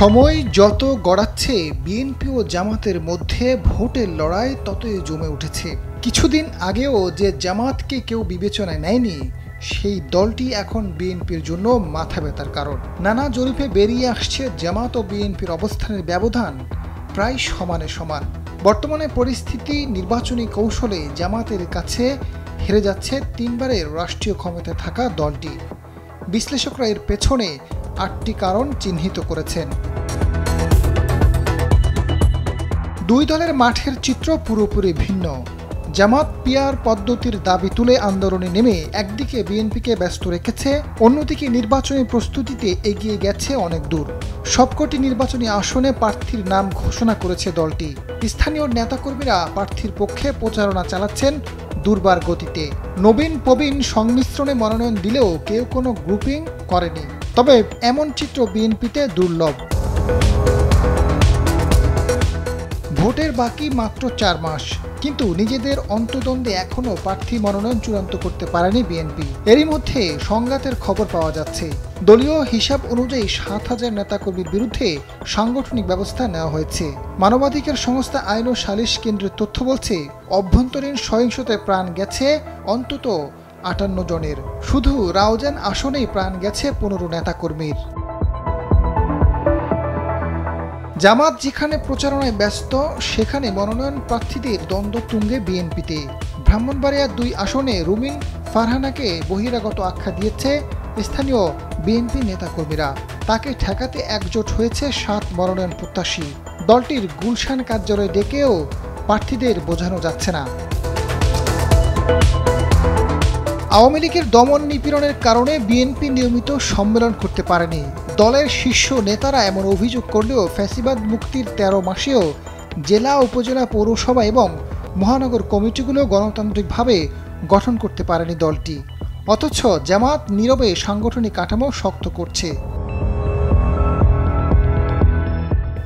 সময় যত গড়াচ্ছে বিএনপি ও জামাতের মধ্যে ভোটের লড়াই ততই জমে উঠেছে। কিছুদিন আগেও যে জামাতকে কেউ বিবেচনায় নেয়নি, সেই দলটি এখন বিএনপির জন্য মাথা ব্যথার কারণ। নানা জরিপে বেরিয়ে আসছে জামাত ও বিএনপির অবস্থানের ব্যবধান প্রায় সমানে সমান। বর্তমানে পরিস্থিতি নির্বাচনী কৌশলে জামাতের কাছে হেরে যাচ্ছে তিনবারের রাষ্ট্রীয় ক্ষমতায় থাকা দলটি। বিশ্লেষকরা এর পেছনে ৮টি কারণ চিহ্নিত করেছেন। দুই দলের মাঠের চিত্র পুরোপুরি ভিন্ন। জামাত পিআর পদ্ধতির দাবি তুলে আন্দোলনে নেমে একদিকে বিএনপিকে ব্যস্ত রেখেছে, অন্যদিকে নির্বাচনী প্রস্তুতিতে এগিয়ে গেছে অনেক দূর। সবকটি নির্বাচনী আসনে প্রার্থীর নাম ঘোষণা করেছে দলটি। স্থানীয় নেতাকর্মীরা প্রার্থীর পক্ষে প্রচারণা চালাচ্ছেন দুর্বার গতিতে। নবীন প্রবীণ সংমিশ্রণে মনোনয়ন দিলেও কেউ কোনো গ্রুপিং করেনি। তবে এমন চিত্র বিএনপিতে দুর্লভ। ভোটের বাকি মাত্র ৪ মাস, কিন্তু নিজেদের অন্তদ্বন্দ্বে এখনও প্রার্থী মনোনয়ন চূড়ান্ত করতে পারেনি বিএনপি। এরই মধ্যে সংঘাতের খবর পাওয়া যাচ্ছে। দলীয় হিসাব অনুযায়ী ৭,০০০ নেতাকর্মীর বিরুদ্ধে সাংগঠনিক ব্যবস্থা নেওয়া হয়েছে। মানবাধিকার সংস্থা আইন ও সালিশ কেন্দ্রের তথ্য বলছে, অভ্যন্তরীণ সহিংসতায় প্রাণ গেছে অন্তত ৫৮ জনের। শুধু রাউজান আসনেই প্রাণ গেছে ১৫ নেতাকর্মীর। জামাত যেখানে প্রচারণায় ব্যস্ত, সেখানে মনোনয়ন প্রার্থীদের দ্বন্দ্ব তুঙ্গে বিএনপিতে। ব্রাহ্মণবাড়িয়ার ২ আসনে রুমিন ফারহানাকে বহিরাগত আখ্যা দিয়েছে স্থানীয় বিএনপি নেতাকর্মীরা। তাকে ঠেকাতে একজোট হয়েছে ৭ মনোনয়ন প্রত্যাশী। দলটির গুলশান কার্যালয়ে ডেকেও প্রার্থীদের বোঝানো যাচ্ছে না। আওয়ামী লীগের দমন নিপীড়নের কারণে বিএনপি নিয়মিত সম্মেলন করতে পারেনি। দলের শীর্ষ নেতারা এমন অভিযোগ করলেও ফ্যাসিবাদ মুক্তির ১৩ মাসেও জেলা, উপজেলা, পৌরসভা এবং মহানগর কমিটিগুলো গণতান্ত্রিকভাবে গঠন করতে পারেনি দলটি। অথচ জামাত নীরবে সাংগঠনিক কাঠামো শক্ত করছে।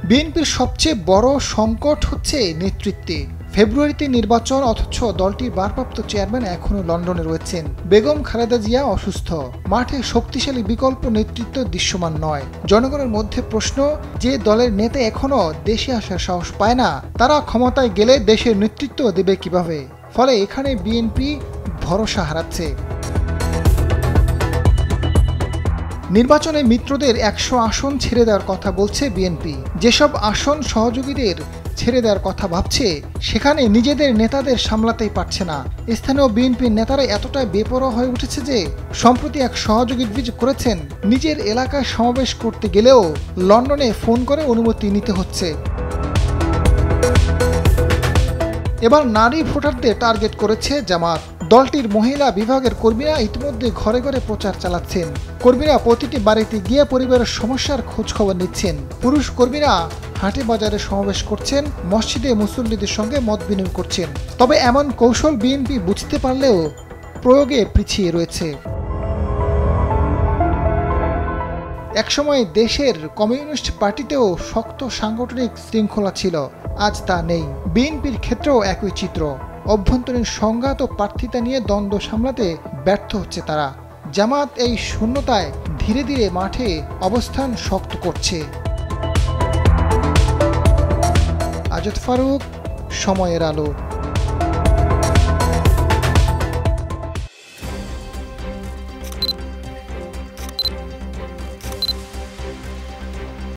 বিএনপির সবচেয়ে বড় সংকট হচ্ছে নেতৃত্বে। ফেব্রুয়ারিতে নির্বাচন, অথচ দলটির ভারপ্রাপ্ত চেয়ারম্যান এখনও লন্ডনে রয়েছেন। বেগম খালেদা জিয়া অসুস্থ। মাঠে শক্তিশালী বিকল্প নেতৃত্ব দৃশ্যমান নয়। জনগণের মধ্যে প্রশ্ন, যে দলের নেতা এখনও দেশে আসার সাহস পায় না, তারা ক্ষমতায় গেলে দেশের নেতৃত্ব দেবে কিভাবে? ফলে এখানে বিএনপি ভরসা হারাচ্ছে। নির্বাচনে মিত্রদের ১০০ আসন ছেড়ে দেওয়ার কথা বলছে বিএনপি। যেসব আসন সহযোগীদের ছেড়ে দেওয়ার কথা ভাবছে, সেখানে নিজেদের নেতাদের সামলাতেই পারছে না। স্থানীয় বিএনপির নেতারা এতটাই বেপরোয়া হয়ে উঠেছে যে সম্প্রতি এক সহযোগী অভিযোগ করেছেন, নিজের এলাকায় সমাবেশ করতে গেলেও লন্ডনে ফোন করে অনুমতি নিতে হচ্ছে। এবার নারী ভোটারদের টার্গেট করেছে জামাত। দলটির মহিলা বিভাগের কর্মীরা ইতিমধ্যে ঘরে ঘরে প্রচার চালাচ্ছেন। কর্মীরা প্রতিটি বাড়িতে গিয়ে পরিবারের সমস্যার খোঁজ খবর নিচ্ছেন। পুরুষ কর্মীরা হাটে বাজারে সমাবেশ করছেন, মসজিদে মুসল্লিদের সঙ্গে মত বিনিময় করছেন। তবে এমন কৌশল বিএনপি বুঝতে পারলেও প্রয়োগে পিছিয়ে রয়েছে। একসময় দেশের কমিউনিস্ট পার্টিতেও শক্ত সাংগঠনিক শৃঙ্খলা ছিল, আজ তা নেই। বিএনপির ক্ষেত্রেও একই চিত্র। অভ্যন্তরীণ সংঘাত ও প্রার্থিতা নিয়ে দ্বন্দ্ব সামলাতে ব্যর্থ হচ্ছে তারা। জামাত এই শূন্যতায় ধীরে ধীরে মাঠে অবস্থান শক্ত করছে। আজাদ ফারুক, সময়ের আলো।